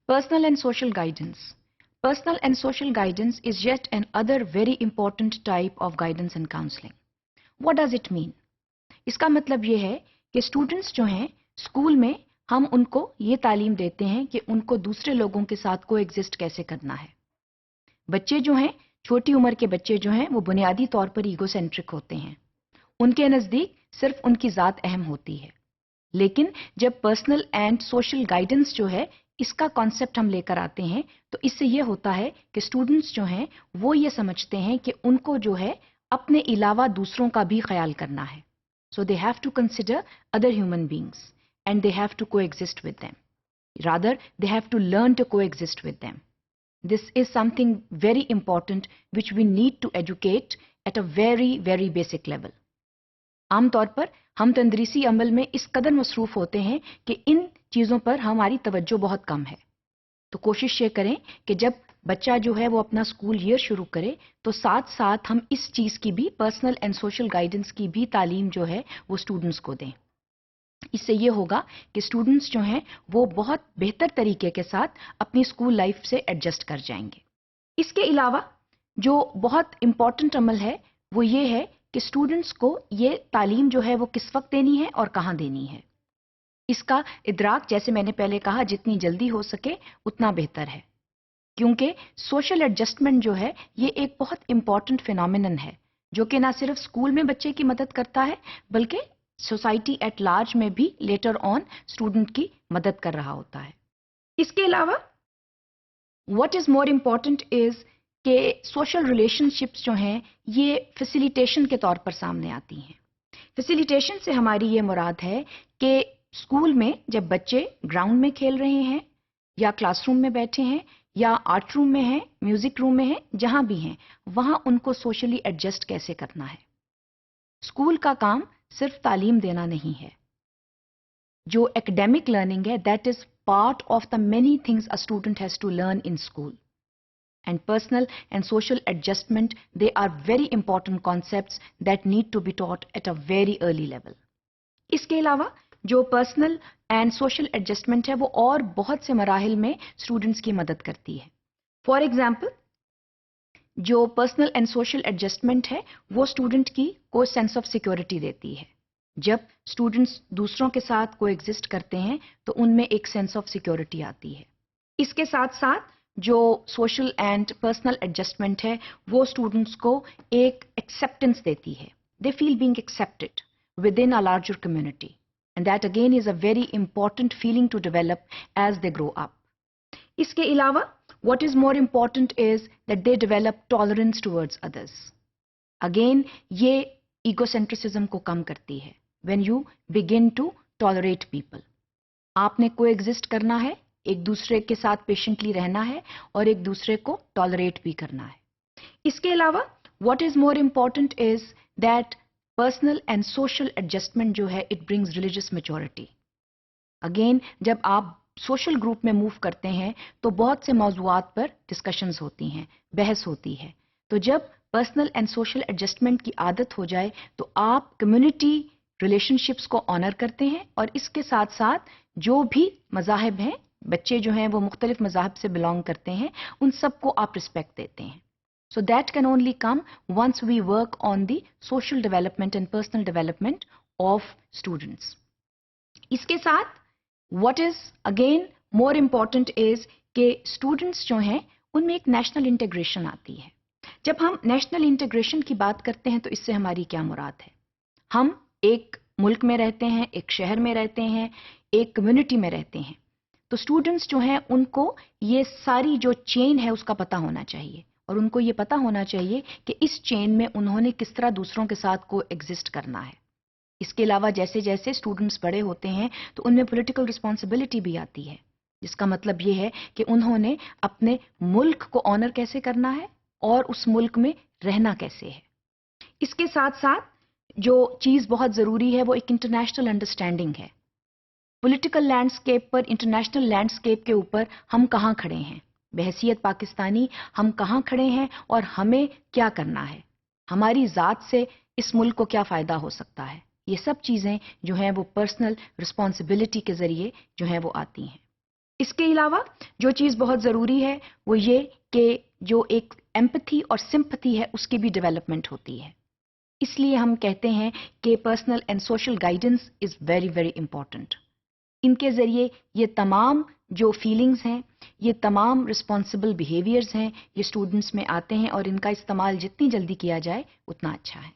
Personal and social guidance. Personal and social guidance is yet another very important type of guidance and counseling. What does it mean? इसका मतलब ये है कि students जो हैं school में हम उनको ये तालीम देते हैं कि उनको दूसरे लोगों के साथ को एग्जिस्ट कैसे करना है. बच्चे जो हैं, छोटी उम्र के बच्चे जो हैं, वो बुनियादी तौर पर ईगोसेंट्रिक होते हैं. उनके नज़दीक सिर्फ उनकी ज़ात अहम होती है. लेकिन जब पर्सनल एंड सोशल गाइडेंस जो है इसका कॉन्सेप्ट हम लेकर आते हैं तो इससे ये होता है कि स्टूडेंट्स जो हैं वो ये समझते हैं कि उनको जो है अपने अलावा दूसरों का भी ख्याल करना है. So they have to consider other human beings and they have to coexist with them. Rather, they have to learn to coexist with them. This is something very important which we need to educate at a very, very basic level. आमतौर पर हम तंदरीसी अमल में इस कदर मसरूफ होते हैं कि इन चीज़ों पर हमारी तवज्जो बहुत कम है. तो कोशिश ये करें कि जब बच्चा जो है वो अपना स्कूल ईयर शुरू करे तो साथ साथ हम इस चीज़ की भी पर्सनल एंड सोशल गाइडेंस की भी तालीम जो है वो स्टूडेंट्स को दें. इससे ये होगा कि स्टूडेंट्स जो हैं वो बहुत बेहतर तरीके के साथ अपनी स्कूल लाइफ से एडजस्ट कर जाएंगे. इसके अलावा जो बहुत इम्पॉर्टेंट अमल है वो ये है कि स्टूडेंट्स को ये तालीम जो है वो किस वक्त देनी है और कहाँ देनी है. इसका इदराक जैसे मैंने पहले कहा जितनी जल्दी हो सके उतना बेहतर है, क्योंकि सोशल एडजस्टमेंट जो है ये एक बहुत इंपॉर्टेंट फिनोमिनन है जो कि ना सिर्फ स्कूल में बच्चे की मदद करता है बल्कि सोसाइटी एट लार्ज में भी लेटर ऑन स्टूडेंट की मदद कर रहा होता है. इसके अलावा what is more important is कि सोशल रिलेशनशिप्स जो हैं ये फैसिलिटेशन के तौर पर सामने आती हैं. फैसिलिटेशन से हमारी ये मुराद है कि स्कूल में जब बच्चे ग्राउंड में खेल रहे हैं या क्लासरूम में बैठे हैं या आर्ट रूम में हैं, म्यूजिक रूम में हैं, जहां भी हैं, वहां उनको सोशली एडजस्ट कैसे करना है. स्कूल का काम सिर्फ तालीम देना नहीं है. जो एकेडमिक लर्निंग है that is part of the many things a student has to learn in school. And personal and social adjustment, they are very important concepts that need to be taught at a very early level. इसके अलावा जो personal and social adjustment है वो और बहुत से मराहिल में students की मदद करती है. फॉर एग्जाम्पल जो पर्सनल एंड सोशल एडजस्टमेंट है वो स्टूडेंट की को सेंस ऑफ सिक्योरिटी देती है. जब स्टूडेंट्स दूसरों के साथ को एग्जिस्ट करते हैं तो उनमें एक सेंस ऑफ सिक्योरिटी आती है. इसके साथ साथ जो सोशल एंड पर्सनल एडजस्टमेंट है वो स्टूडेंट्स को एक एक्सेप्टेंस देती है. They feel being accepted within a larger community and that again is a very important feeling to develop as they grow up. इसके अलावा what is more important is that they develop tolerance towards others. Again ये egocentrism को कम करती है. When you begin to tolerate people, आपने को exist करना है, एक दूसरे के साथ पेशेंटली रहना है और एक दूसरे को टॉलरेट भी करना है. इसके अलावा what is more important is that personal and social adjustment जो है it brings religious maturity. Again जब आप सोशल ग्रुप में मूव करते हैं तो बहुत से मौजूआत पर डिस्कशंस होती हैं, बहस होती है. तो जब पर्सनल एंड सोशल एडजस्टमेंट की आदत हो जाए तो आप कम्युनिटी रिलेशनशिप्स को ऑनर करते हैं और इसके साथ साथ जो भी मज़ाहिब हैं, बच्चे जो हैं वो मुख्तलिफ मज़ाहब से बिलोंग करते हैं, उन सबको आप रिस्पेक्ट देते हैं. So that can only come once we work on the social development and personal development of students. इसके साथ what is again more important is कि स्टूडेंट्स जो हैं उनमें एक नेशनल इंटीग्रेशन आती है. जब हम नेशनल इंटीग्रेशन की बात करते हैं तो इससे हमारी क्या मुराद है. हम एक मुल्क में रहते हैं, एक शहर में रहते हैं, एक कम्युनिटी में रहते हैं. तो स्टूडेंट्स जो हैं उनको ये सारी जो चेन है उसका पता होना चाहिए और उनको ये पता होना चाहिए कि इस चेन में उन्होंने किस तरह दूसरों के साथ को एग्जिस्ट करना है. इसके अलावा जैसे जैसे स्टूडेंट्स बड़े होते हैं तो उनमें पॉलिटिकल रिस्पॉन्सिबिलिटी भी आती है, जिसका मतलब ये है कि उन्होंने अपने मुल्क को ऑनर कैसे करना है और उस मुल्क में रहना कैसे है. इसके साथ साथ जो चीज़ बहुत ज़रूरी है वो एक इंटरनेशनल अंडरस्टैंडिंग है. पॉलिटिकल लैंडस्केप पर, इंटरनेशनल लैंडस्केप के ऊपर हम कहाँ खड़े हैं, बहैसियत पाकिस्तानी हम कहाँ खड़े हैं और हमें क्या करना है, हमारी ज़ात से इस मुल्क को क्या फ़ायदा हो सकता है. ये सब चीज़ें जो हैं वो पर्सनल रिस्पॉन्सिबिलिटी के ज़रिए जो हैं वो आती हैं. اس کے علاوہ جو چیز بہت ضروری ہے وہ یہ کہ جو ایک ایمپتھی اور سمپتھی ہے اس کی بھی ڈیولپمنٹ ہوتی ہے. اس لیے ہم کہتے ہیں کہ personal and social guidance is very very important. ان کے ذریعے یہ تمام جو فیلنگز ہیں، یہ تمام رسپانسبل بیہیویئرز ہیں، یہ اسٹوڈنٹس میں آتے ہیں اور ان کا استعمال جتنی جلدی کیا جائے اتنا اچھا ہے.